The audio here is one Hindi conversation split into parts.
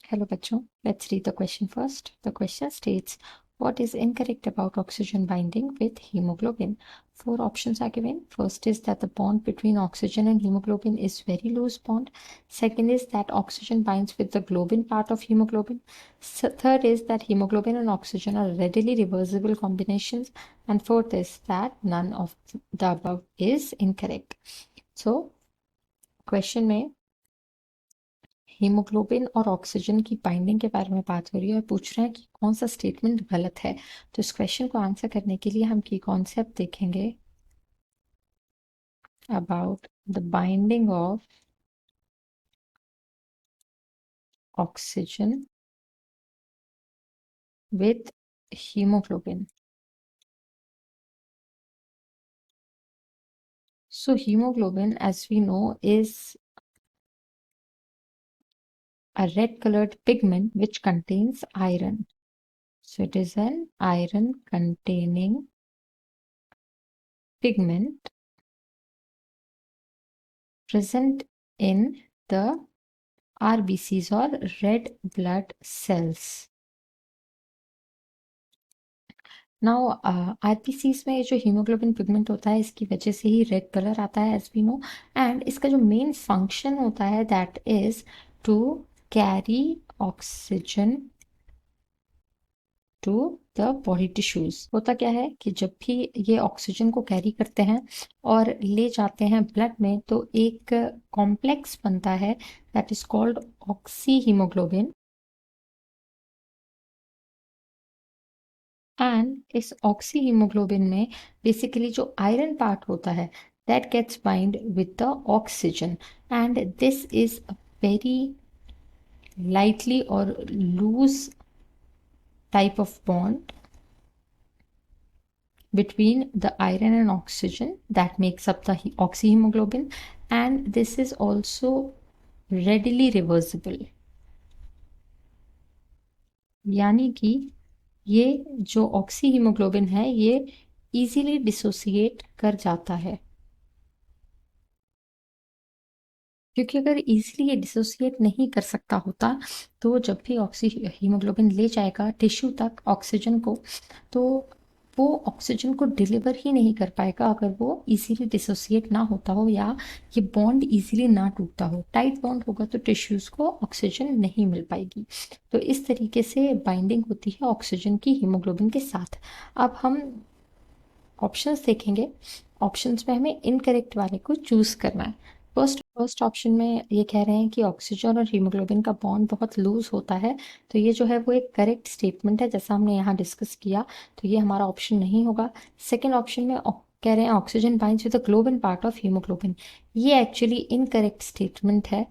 Hello bachcho, let's read the question first. The question states, what is incorrect about oxygen binding with hemoglobin? Four options are given. First is that the bond between oxygen and hemoglobin is very loose bond. Second is that oxygen binds with the globin part of hemoglobin. Third is that hemoglobin and oxygen are readily reversible combinations. And fourth is that none of the above is incorrect. So question में हीमोग्लोबिन और ऑक्सीजन की बाइंडिंग के बारे में बात हो रही है और पूछ रहे हैं कि कौन सा स्टेटमेंट गलत है। तो इस क्वेश्चन को आंसर करने के लिए हम की कॉन्सेप्ट देखेंगे about the binding of oxygen with hemoglobin. So hemoglobin, as we know, is a red colored pigment which contains iron. So it is an iron containing pigment present in the RBCs or red blood cells. Now RBCs में जो हीमोग्लोबिन पिगमेंट होता है इसकी वजह से ही रेड कलर आता है एज वी नो। एंड इसका जो मेन फंक्शन होता है that is to carry oxygen to the body tissues. होता क्या है कि जब भी ये ऑक्सीजन को कैरी करते हैं और ले जाते हैं ब्लड में तो एक कॉम्प्लेक्स बनता है that is called oxy haemoglobin. And इस ऑक्सी हीमोग्लोबिन में बेसिकली जो आयरन पार्ट होता है that gets bind with the oxygen and this is a very lightly or loose type of bond between the iron and oxygen that makes up the oxyhemoglobin, and this is also readily reversible. यानी कि ये जो ऑक्सी हीमोग्लोबिन है ये इजीली डिसोसिएट कर जाता है, क्योंकि अगर इजीली ये डिसोसिएट नहीं कर सकता होता तो जब भी ऑक्सी हीमोग्लोबिन ले जाएगा टिश्यू तक ऑक्सीजन को तो वो ऑक्सीजन को डिलीवर ही नहीं कर पाएगा अगर वो इजीली डिसोसिएट ना होता हो या ये बॉन्ड इजीली ना टूटता हो। टाइट बॉन्ड होगा तो टिश्यूज़ को ऑक्सीजन नहीं मिल पाएगी। तो इस तरीके से बाइंडिंग होती है ऑक्सीजन की हीमोग्लोबिन के साथ। अब हम ऑप्शंस देखेंगे। ऑप्शंस में हमें इनकरेक्ट वाले को चूज़ करना है। फर्स्ट ऑप्शन में ये कह रहे हैं कि ऑक्सीजन और हीमोग्लोबिन का बॉन्ड बहुत लूज होता है, तो ये जो है वो एक करेक्ट स्टेटमेंट है जैसा हमने यहाँ डिस्कस किया, तो ये हमारा ऑप्शन नहीं होगा। सेकेंड ऑप्शन में कह रहे हैं oxygen binds with the globin part of haemoglobin, ये एक्चुअली इनकरेक्ट स्टेटमेंट है,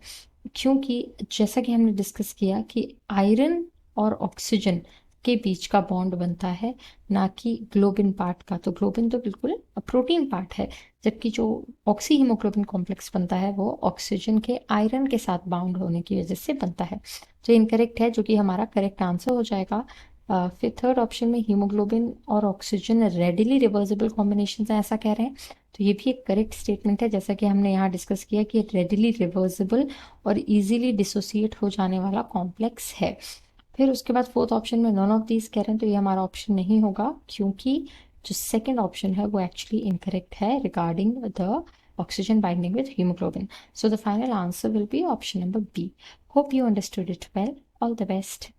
क्योंकि जैसा कि हमने डिस्कस किया कि आयरन और ऑक्सीजन के बीच का बॉन्ड बनता है ना कि ग्लोबिन पार्ट का। तो ग्लोबिन तो बिल्कुल प्रोटीन पार्ट है, जबकि जो ऑक्सी हीमोग्लोबिन कॉम्प्लेक्स बनता है वो ऑक्सीजन के आयरन के साथ बाउंड होने की वजह से बनता है। तो इनकरेक्ट है, जो कि हमारा करेक्ट आंसर हो जाएगा। फिर थर्ड ऑप्शन में हीमोग्लोबिन और ऑक्सीजन रेडिली रिवर्सिबल कॉम्बिनेशन है ऐसा कह रहे हैं, तो ये भी एक करेक्ट स्टेटमेंट है जैसा कि हमने यहाँ डिस्कस किया कि रेडिली रिवर्सिबल और इजीली डिसोसिएट हो जाने वाला कॉम्प्लेक्स है। फिर उसके बाद फोर्थ ऑप्शन में नॉन ऑफ दीज कह रहे हैं, तो ये हमारा ऑप्शन नहीं होगा, क्योंकि जो सेकंड ऑप्शन है वो एक्चुअली इनकरेक्ट है regarding the oxygen binding with hemoglobin. So the final answer will be option number B. Hope you understood it well. All the best.